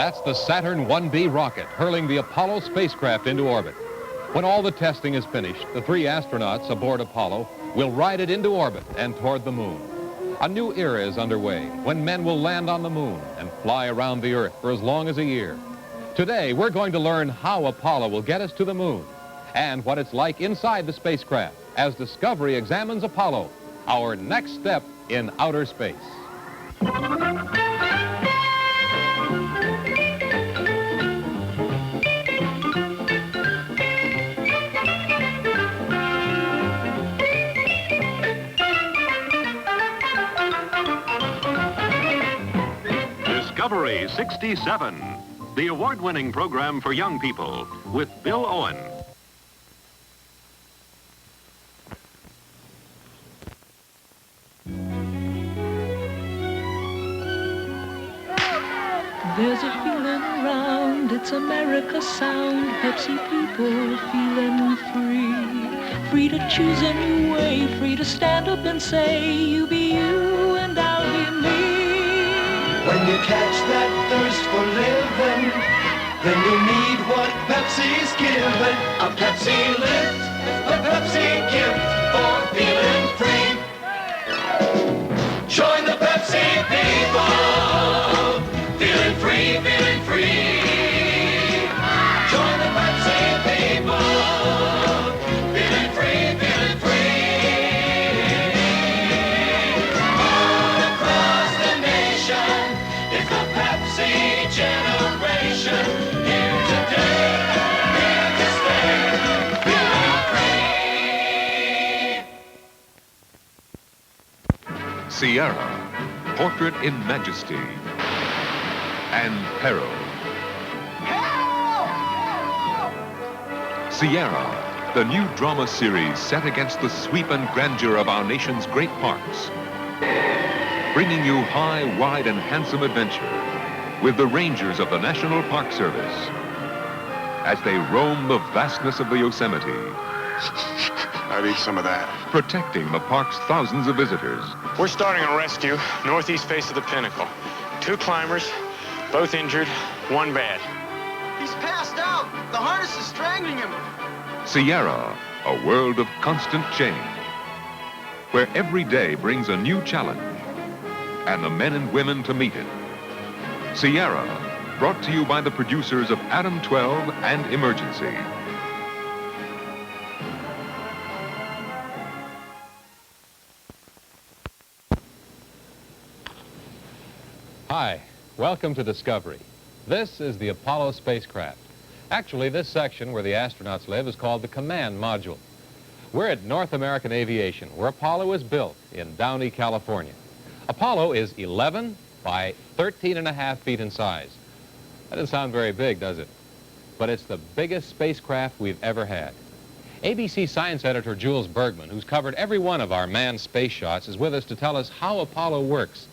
That's the Saturn 1B rocket hurling the Apollo spacecraft into orbit. When all the testing is finished, the 3 astronauts aboard Apollo will ride it into orbit and toward the moon. A new era is underway when men will land on the moon and fly around the Earth for as long as a year. Today, we're going to learn how Apollo will get us to the moon and what it's like inside the spacecraft as Discovery examines Apollo, our next step in outer space. Discovery 67, the award-winning program for young people with Bill Owen. There's a feeling around, it's America's sound. Pepsi people feeling free. Free to choose a new way, free to stand up and say, you be you and I'll be me. When you catch that thirst for living, then you need what Pepsi's giving. A Pepsi lift, a Pepsi gift for feeling free. Join the Pepsi people, feeling free, feeling free. Join the Pepsi people, feeling free, feeling free. All across the nation, it's the Pepsi generation. Here today, here to stay, feeling free. Sierra, portrait in majesty and peril. Sierra, the new drama series set against the sweep and grandeur of our nation's great parks, bringing you high, wide, and handsome adventure with the rangers of the National Park Service as they roam the vastness of the Yosemite, I'd eat some of that. protecting the park's thousands of visitors. We're starting a rescue northeast face of the Pinnacle. 2 climbers, both injured, 1 bad. He's passed out. The harness is strangling him. Sierra, a world of constant change, where every day brings a new challenge and the men and women to meet it. Sierra, brought to you by the producers of Adam 12 and Emergency. Hi, welcome to Discovery. This is the Apollo spacecraft. Actually, this section where the astronauts live is called the command module. We're at North American Aviation, where Apollo is built in Downey, California. Apollo is 11 by 13.5 feet in size. That doesn't sound very big, does it? But it's the biggest spacecraft we've ever had. ABC science editor Jules Bergman, who's covered every one of our manned space shots, is with us to tell us how Apollo works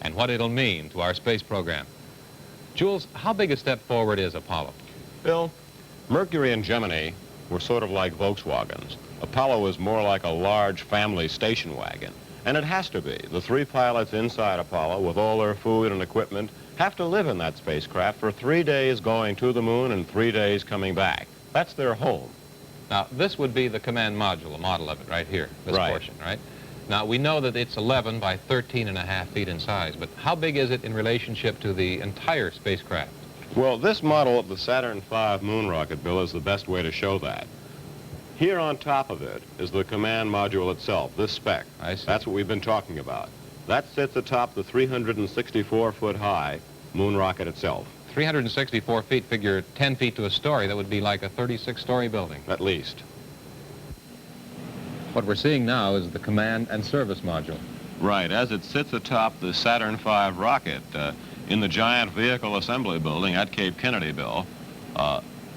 and what it'll mean to our space program. Jules, how big a step forward is Apollo? Bill, Mercury and Gemini were sort of like Volkswagens. Apollo is more like a large family station wagon. And it has to be. The 3 pilots inside Apollo, with all their food and equipment, have to live in that spacecraft for 3 days going to the moon and 3 days coming back. That's their home. Now, this would be the command module, a model of it right here, this Right. portion, right? Now, we know that it's 11 by 13.5 feet in size, but how big is it in relationship to the entire spacecraft? Well, this model of the Saturn V moon rocket, Bill, is the best way to show that. Here on top of it is the command module itself, this spec. I see. That's what we've been talking about. That sits atop the 364-foot-high moon rocket itself. 364 feet, figure 10 feet to a story. That would be like a 36-story building. At least. What we're seeing now is the command and service module. Right, as it sits atop the Saturn V rocket in the giant vehicle assembly building at Cape Kennedy, Bill.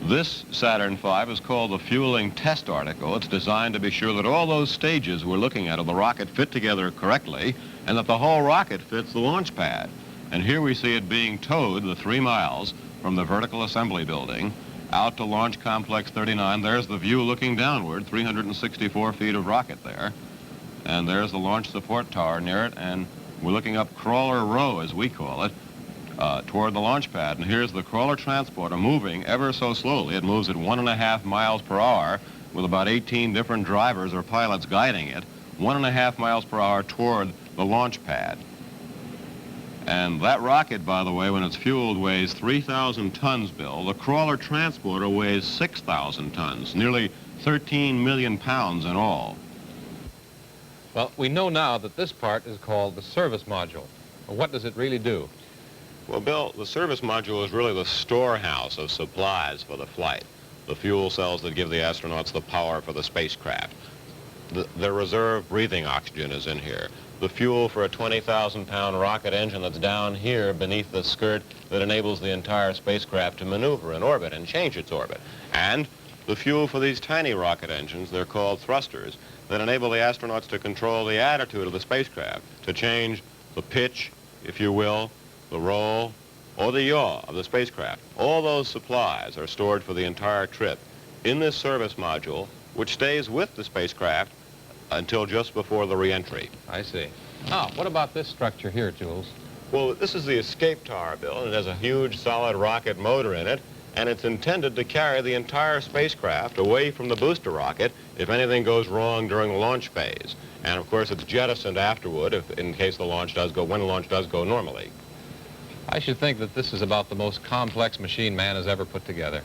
This Saturn V is called the fueling test article. It's designed to be sure that all those stages we're looking at of the rocket fit together correctly and that the whole rocket fits the launch pad. And here we see it being towed the 3 miles from the vertical assembly building out to Launch Complex 39. There's the view looking downward, 364 feet of rocket there. And there's the launch support tower near it, and we're looking up Crawler Row, as we call it. toward the launch pad. And here's the crawler transporter moving ever so slowly. It moves at 1.5 miles per hour with about 18 different drivers or pilots guiding it, 1.5 miles per hour toward the launch pad. And that rocket, by the way, when it's fueled, weighs 3,000 tons, Bill. The crawler transporter weighs 6,000 tons, nearly 13 million pounds in all. Well, we know now that this part is called the service module. What does it really do? Well, Bill, the service module is really the storehouse of supplies for the flight. The fuel cells that give the astronauts the power for the spacecraft. Their reserve breathing oxygen is in here. The fuel for a 20,000-pound rocket engine that's down here beneath the skirt that enables the entire spacecraft to maneuver in orbit and change its orbit. And the fuel for these tiny rocket engines, they're called thrusters, that enable the astronauts to control the attitude of the spacecraft, to change the pitch, if you will, the roll, or the yaw of the spacecraft. All those supplies are stored for the entire trip in this service module, which stays with the spacecraft until just before the reentry. I see. Now, what about this structure here, Jules? Well, this is the escape tower, Bill, and it has a huge solid rocket motor in it, and it's intended to carry the entire spacecraft away from the booster rocket if anything goes wrong during the launch phase. And of course, it's jettisoned afterward in case the launch does go, when the launch does go normally. I should think that this is about the most complex machine man has ever put together.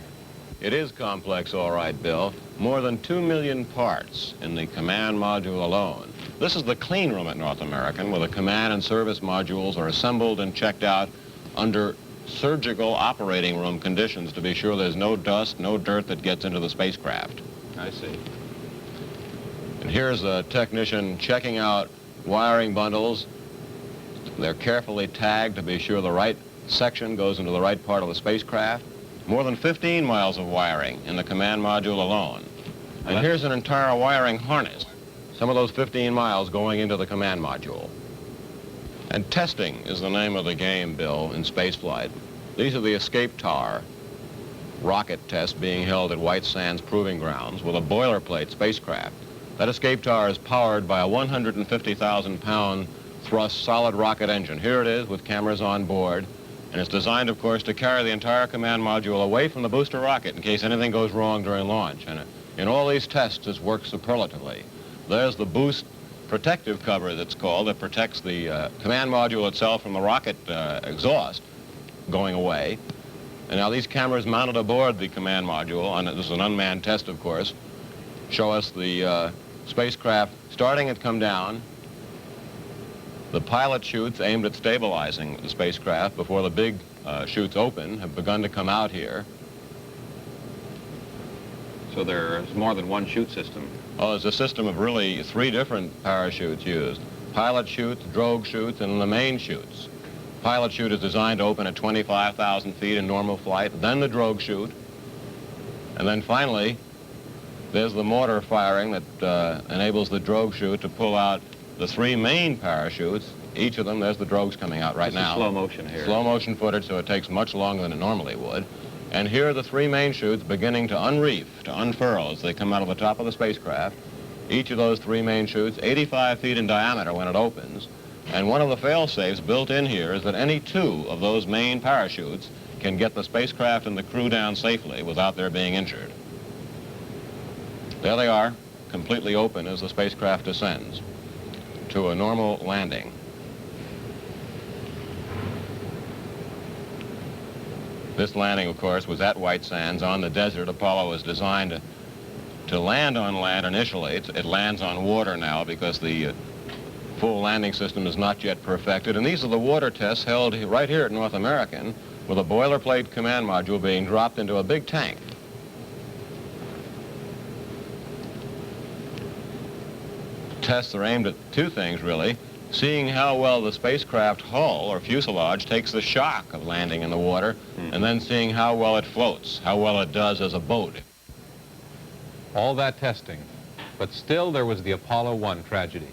It is complex, all right, Bill. More than 2 million parts in the command module alone. This is the clean room at North American, where the command and service modules are assembled and checked out under surgical operating room conditions to be sure there's no dust, no dirt that gets into the spacecraft. I see. And here's a technician checking out wiring bundles. They're carefully tagged to be sure the right section goes into the right part of the spacecraft. More than 15 miles of wiring in the command module alone. And here's an entire wiring harness. Some of those 15 miles going into the command module. And testing is the name of the game, Bill, in spaceflight. These are the escape tower rocket tests being held at White Sands Proving Grounds with a boilerplate spacecraft. That escape tower is powered by a 150,000-pound thrust solid rocket engine. Here it is with cameras on board. And it's designed, of course, to carry the entire command module away from the booster rocket in case anything goes wrong during launch. And in all these tests, it's worked superlatively. There's the boost protective cover that's called that protects the command module itself from the rocket exhaust going away. And now these cameras mounted aboard the command module, and this is an unmanned test, of course, show us the spacecraft starting to come down. The pilot chutes aimed at stabilizing the spacecraft before the big chutes open have begun to come out here. So there's more than one chute system. Oh, there's a system of really 3 different parachutes used. Pilot chutes, drogue chutes, and the main chutes. Pilot chute is designed to open at 25,000 feet in normal flight, then the drogue chute, and then finally there's the mortar firing that enables the drogue chute to pull out the 3 main parachutes. Each of them, there's the drogues coming out right now. Slow motion here. Slow motion footage, so it takes much longer than it normally would. And here are the 3 main chutes beginning to unreef, to unfurl as they come out of the top of the spacecraft. Each of those 3 main chutes, 85 feet in diameter when it opens. And one of the fail-safes built in here is that any 2 of those main parachutes can get the spacecraft and the crew down safely without their being injured. There they are, completely open as the spacecraft descends to a normal landing. This landing, of course, was at White Sands on the desert. Apollo was designed to land on land initially. It lands on water now because the full landing system is not yet perfected. And these are the water tests held right here at North American with a boilerplate command module being dropped into a big tank. Tests are aimed at 2 things, really. Seeing how well the spacecraft hull or fuselage takes the shock of landing in the water, and then seeing how well it floats, how well it does as a boat. All that testing, but still there was the Apollo 1 tragedy.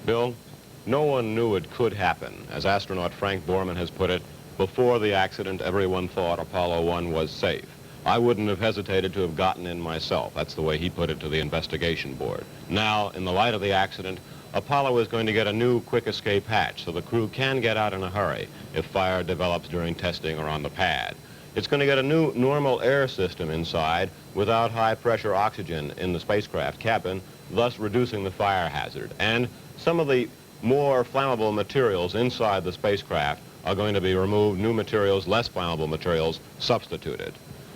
Bill, no one knew it could happen. As astronaut Frank Borman has put it, before the accident, everyone thought Apollo 1 was safe. I wouldn't have hesitated to have gotten in myself. That's the way he put it to the investigation board. Now, in the light of the accident, Apollo is going to get a new quick escape hatch so the crew can get out in a hurry if fire develops during testing or on the pad. It's going to get a new normal air system inside without high-pressure oxygen in the spacecraft cabin, thus reducing the fire hazard. And some of the more flammable materials inside the spacecraft are going to be removed, new materials, less flammable materials, substituted.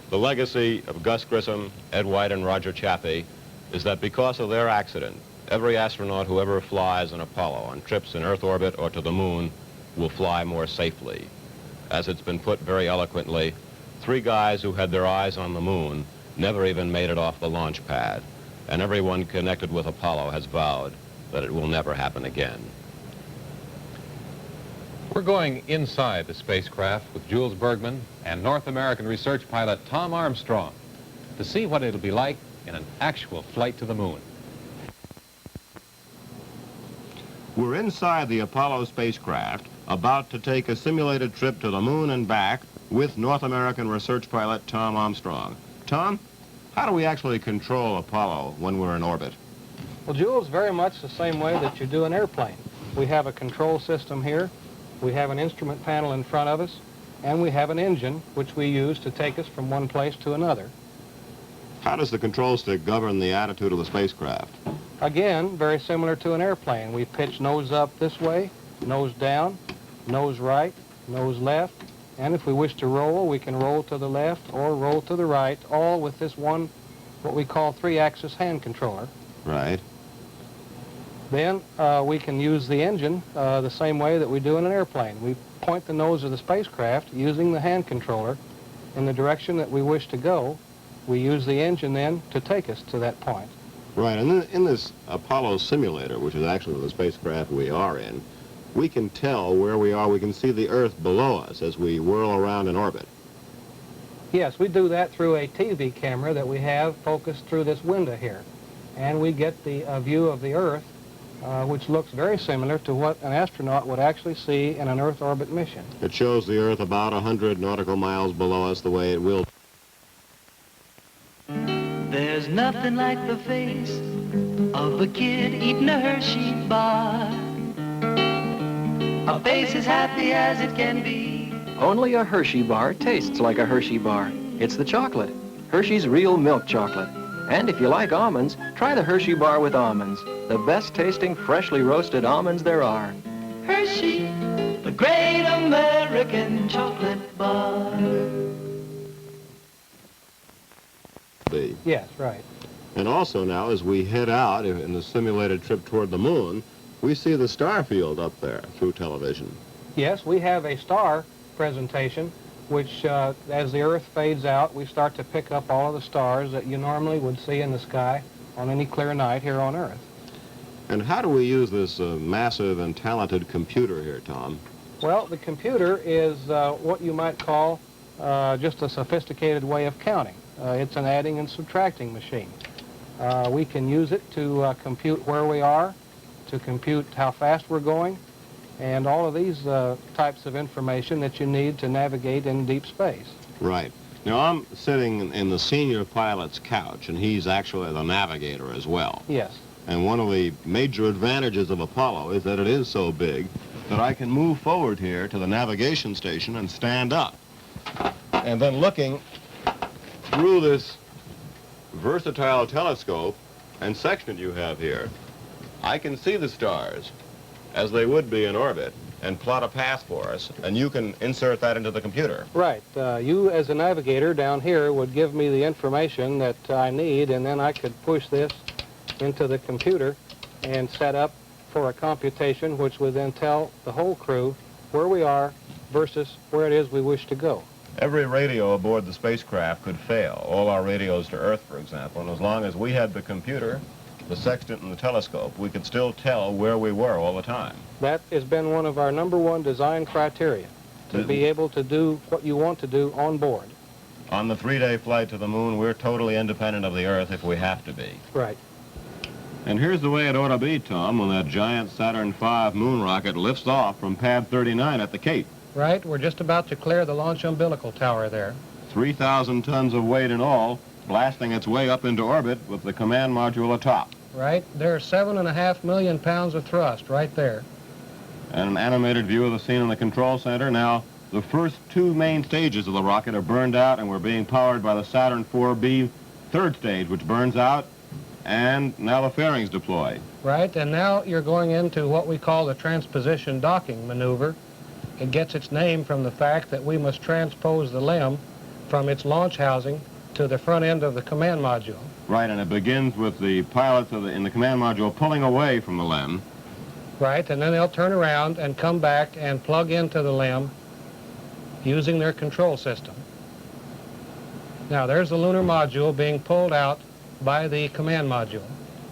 The legacy of Gus Grissom, Ed White, and Roger Chaffee is that because of their accident, every astronaut who ever flies an Apollo on trips in Earth orbit or to the moon will fly more safely. As it's been put very eloquently, 3 guys who had their eyes on the moon never even made it off the launch pad, and everyone connected with Apollo has vowed that it will never happen again. We're going inside the spacecraft with Jules Bergman and North American research pilot Tom Armstrong to see what it'll be like in an actual flight to the moon. We're inside the Apollo spacecraft, about to take a simulated trip to the moon and back with North American research pilot Tom Armstrong. Tom, how do we actually control Apollo when we're in orbit? Well, Jules, very much the same way that you do an airplane. We have a control system here, we have an instrument panel in front of us, and we have an engine which we use to take us from one place to another. How does the control stick govern the attitude of the spacecraft? Again, very similar to an airplane. We pitch nose up this way, nose down, nose right, nose left, and if we wish to roll, we can roll to the left or roll to the right, all with this one, what we call 3-axis hand controller. Right. Then we can use the engine the same way that we do in an airplane. We point the nose of the spacecraft using the hand controller in the direction that we wish to go. We use the engine then to take us to that point. Right, and in this Apollo simulator, which is actually the spacecraft we are in, we can tell where we are. We can see the Earth below us as we whirl around in orbit. Yes, we do that through a TV camera that we have focused through this window here. And we get the view of the Earth, which looks very similar to what an astronaut would actually see in an Earth orbit mission. It shows the Earth about 100 nautical miles below us the way it will. There's nothing like the face of a kid eating a Hershey bar. A face as happy as it can be. Only a Hershey bar tastes like a Hershey bar. It's the chocolate, Hershey's real milk chocolate. And if you like almonds, try the Hershey bar with almonds, the best tasting freshly roasted almonds there are. Hershey, the great American chocolate bar. Yes, right. And also now, as we head out in the simulated trip toward the moon, we see the star field up there through television. Yes, we have a star presentation, which as the Earth fades out, we start to pick up all of the stars that you normally would see in the sky on any clear night here on Earth. And how do we use this massive and talented computer here, Tom? Well, the computer is what you might call just a sophisticated way of counting. It's an adding and subtracting machine. We can use it to compute where we are, to compute how fast we're going, and all of these types of information that you need to navigate in deep space. Right. Now, I'm sitting in the senior pilot's couch, and he's actually the navigator as well. Yes. And one of the major advantages of Apollo is that it is so big that I can move forward here to the navigation station and stand up. And then looking through this versatile telescope and section you have here, I can see the stars as they would be in orbit and plot a path for us, and you can insert that into the computer. Right. You, as a navigator down here, would give me the information that I need, and then I could push this into the computer and set up for a computation which would then tell the whole crew where we are versus where it is we wish to go. Every radio aboard the spacecraft could fail, all our radios to Earth, for example, and as long as we had the computer, the sextant and the telescope, we could still tell where we were all the time. That has been one of our #1 design criteria, to be able to do what you want to do on board. On the 3-day flight to the moon, we're totally independent of the Earth if we have to be. Right. And here's the way it ought to be, Tom, when that giant Saturn V moon rocket lifts off from pad 39 at the Cape. Right. We're just about to clear the launch umbilical tower there. 3,000 tons of weight in all, blasting its way up into orbit with the command module atop. Right, there's 7.5 million pounds of thrust right there. And an animated view of the scene in the control center. Now, the first two main stages of the rocket are burned out, and we're being powered by the Saturn IVB third stage, which burns out, and now the fairings deploy. Right, and now you're going into what we call the transposition docking maneuver. It gets its name from the fact that we must transpose the LEM from its launch housing to the front end of the command module. Right, and it begins with the pilots in the command module pulling away from the LEM. Right, and then they'll turn around and come back and plug into the LEM using their control system. Now, there's the lunar module being pulled out by the command module.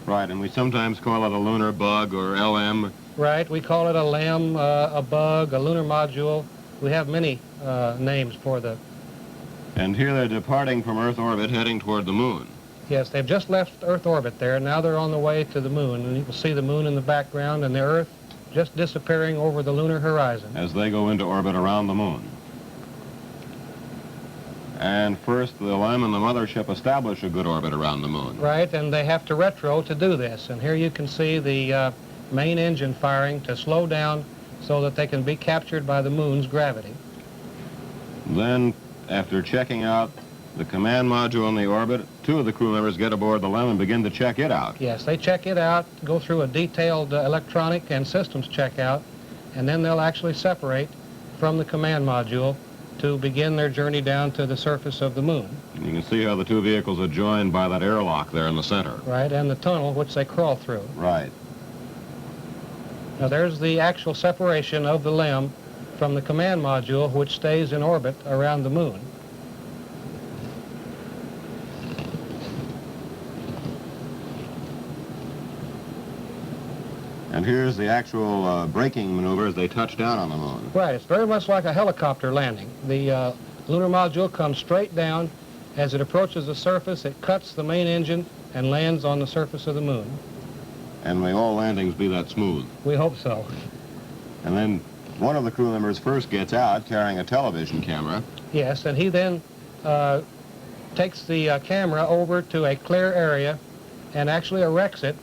Right, and we sometimes call it a lunar bug or LM. Right, we call it a LEM, a bug, a lunar module. We have many names for the... And here they're departing from Earth orbit, heading toward the moon. Yes, they've just left Earth orbit there. Now they're on the way to the moon, and you can see the moon in the background and the Earth just disappearing over the lunar horizon. As they go into orbit around the moon. And first, the LEM and the mothership establish a good orbit around the moon. Right, and they have to retro to do this. And here you can see the main engine firing to slow down so that they can be captured by the moon's gravity. Then, after checking out the command module in the orbit, two of the crew members get aboard the LEM and begin to check it out. Yes, they check it out, go through a detailed electronic and systems checkout, and then they'll actually separate from the command module to begin their journey down to the surface of the moon. And you can see how the two vehicles are joined by that airlock there in the center. Right, and the tunnel which they crawl through. Right. Now there's the actual separation of the LEM from the command module, which stays in orbit around the moon. And here's the actual braking maneuver as they touch down on the moon. Right, it's very much like a helicopter landing. The lunar module comes straight down. As it approaches the surface, it cuts the main engine and lands on the surface of the moon. And may all landings be that smooth. We hope so. And then one of the crew members first gets out carrying a television camera. Yes, and he then takes the camera over to a clear area and actually erects it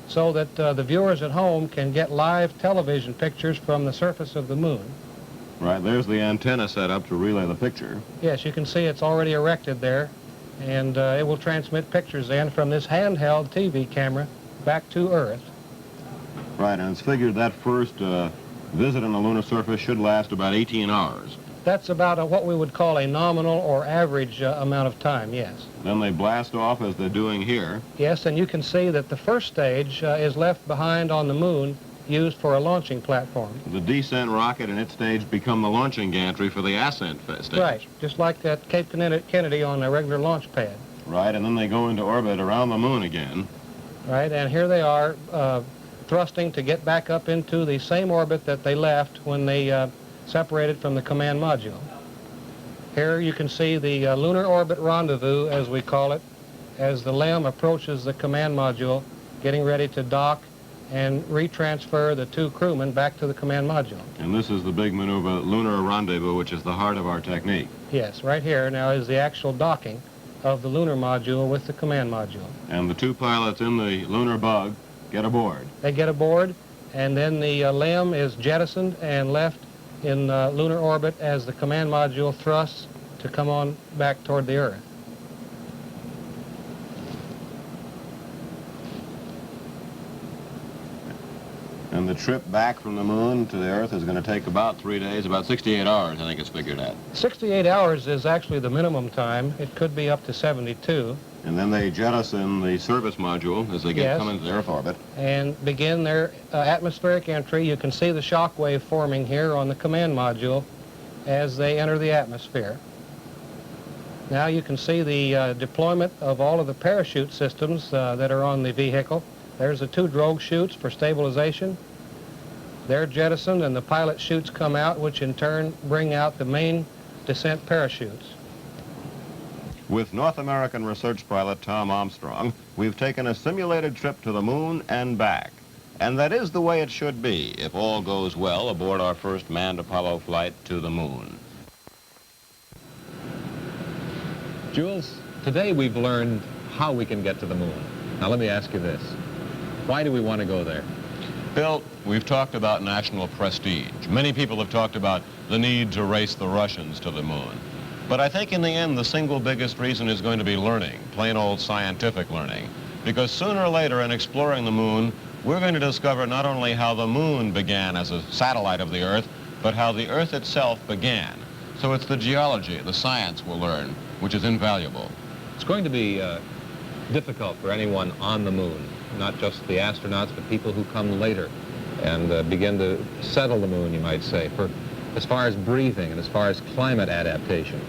so that the viewers at home can get live television pictures from the surface of the moon. Right, there's the antenna set up to relay the picture. Yes, you can see it's already erected there, and it will transmit pictures then from this handheld TV camera back to Earth. Right, and it's figured that first visit on the lunar surface should last about 18 hours. That's about what we would call a nominal or average amount of time, yes. Then they blast off as they're doing here. Yes, and you can see that the first stage is left behind on the moon, used for a launching platform. The descent rocket and its stage become the launching gantry for the ascent stage. Right, just like at Cape Kennedy on a regular launch pad. Right, and then they go into orbit around the moon again. Right, and here they are thrusting to get back up into the same orbit that they left when they separated from the command module. Here you can see the lunar orbit rendezvous, as we call it, as the LEM approaches the command module, getting ready to dock and retransfer the two crewmen back to the command module. And this is the big maneuver, lunar rendezvous, which is the heart of our technique. Yes, right here now is the actual docking of the lunar module with the command module. And the two pilots in the lunar bug get aboard. They get aboard, and then the LEM is jettisoned and left in lunar orbit as the command module thrusts to come on back toward the Earth. And the trip back from the moon to the Earth is going to take about 3 days, about 68 hours, I think it's figured at. 68 hours is actually the minimum time. It could be up to 72. And then they jettison the service module as they come into the Earth orbit. And begin their atmospheric entry. You can see the shock wave forming here on the command module as they enter the atmosphere. Now you can see the deployment of all of the parachute systems that are on the vehicle. There's the two drogue chutes for stabilization. They're jettisoned and the pilot chutes come out, which in turn bring out the main descent parachutes. With North American research pilot Tom Armstrong, we've taken a simulated trip to the moon and back. And that is the way it should be if all goes well aboard our first manned Apollo flight to the moon. Jules, today we've learned how we can get to the moon. Now let me ask you this. Why do we want to go there? Bill, we've talked about national prestige. Many people have talked about the need to race the Russians to the moon. But I think in the end, the single biggest reason is going to be learning, plain old scientific learning. Because sooner or later in exploring the moon, we're going to discover not only how the moon began as a satellite of the Earth, but how the Earth itself began. So it's the geology, the science we'll learn, which is invaluable. It's going to be difficult for anyone on the moon, not just the astronauts, but people who come later and begin to settle the moon, you might say, for as far as breathing and as far as climate adaptation.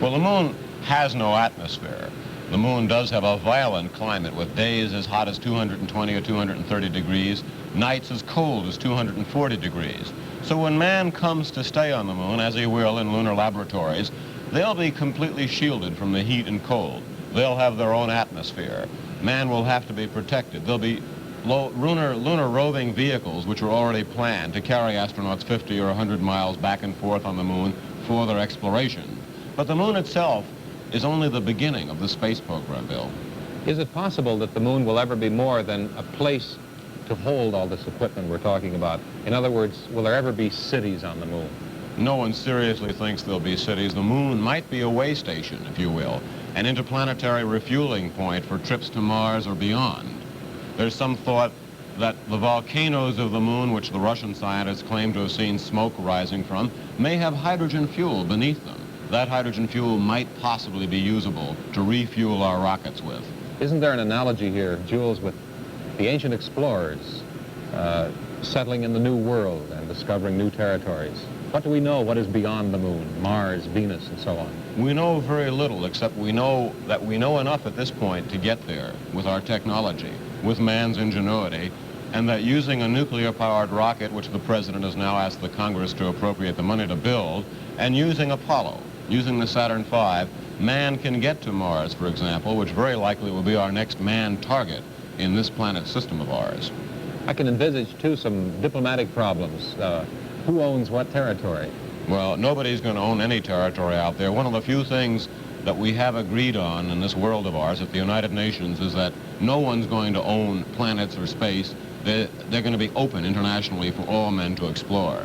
Well, the moon has no atmosphere. The moon does have a violent climate with days as hot as 220 or 230 degrees, nights as cold as 240 degrees. So when man comes to stay on the moon, as he will in lunar laboratories, they'll be completely shielded from the heat and cold. They'll have their own atmosphere. Man will have to be protected. There'll be lunar roving vehicles which are already planned to carry astronauts 50 or 100 miles back and forth on the moon for their exploration. But the moon itself is only the beginning of the space program, Bill. Is it possible that the moon will ever be more than a place to hold all this equipment we're talking about? In other words, will there ever be cities on the moon? No one seriously thinks there'll be cities. The moon might be a way station, if you will, an interplanetary refueling point for trips to Mars or beyond. There's some thought that the volcanoes of the moon, which the Russian scientists claim to have seen smoke rising from, may have hydrogen fuel beneath them. That hydrogen fuel might possibly be usable to refuel our rockets with. Isn't there an analogy here, Jules, with the ancient explorers settling in the new world and discovering new territories? What do we know? What is beyond the moon, Mars, Venus, and so on? We know very little, except we know that we know enough at this point to get there with our technology, with man's ingenuity, and that using a nuclear-powered rocket, which the President has now asked the Congress to appropriate the money to build, and using Apollo, using the Saturn V, man can get to Mars, for example, which very likely will be our next manned target in this planet system of ours. I can envisage, too, some diplomatic problems. Who owns what territory? Well, nobody's going to own any territory out there. One of the few things that we have agreed on in this world of ours at the United Nations is that no one's going to own planets or space. They're going to be open internationally for all men to explore.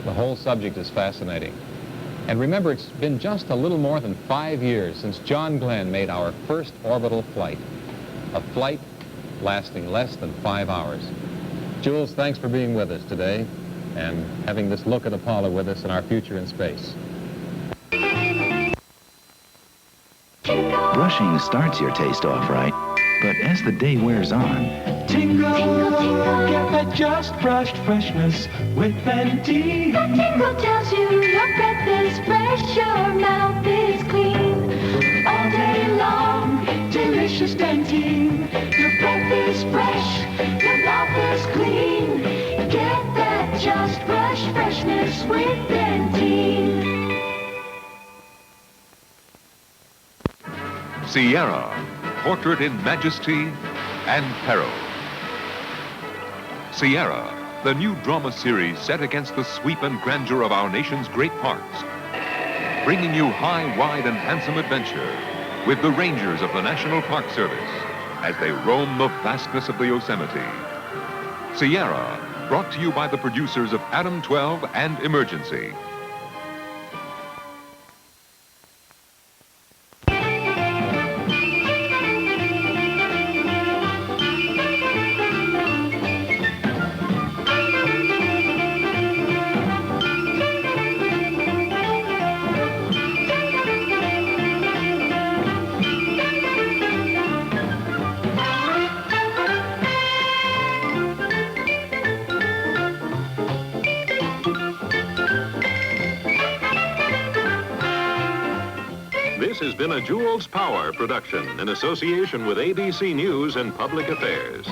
The whole subject is fascinating. And remember, it's been just a little more than 5 years since John Glenn made our first orbital flight. A flight lasting less than 5 hours. Jules, thanks for being with us today and having this look at Apollo with us and our future in space. Brushing starts your taste off right, but as the day wears on, Tingle, get that just brushed freshness with Dentyne. That tingle tells you your breath is fresh, your mouth is clean. All day long, delicious Dentyne. Your breath is fresh, your mouth is clean. Get that just brush freshness with Dentyne. Sierra, portrait in majesty and peril. Sierra, the new drama series set against the sweep and grandeur of our nation's great parks, bringing you high, wide, and handsome adventure with the rangers of the National Park Service as they roam the vastness of the Yosemite. Sierra, brought to you by the producers of Adam 12 and Emergency. This has been a Jules Power production in association with ABC News and Public Affairs.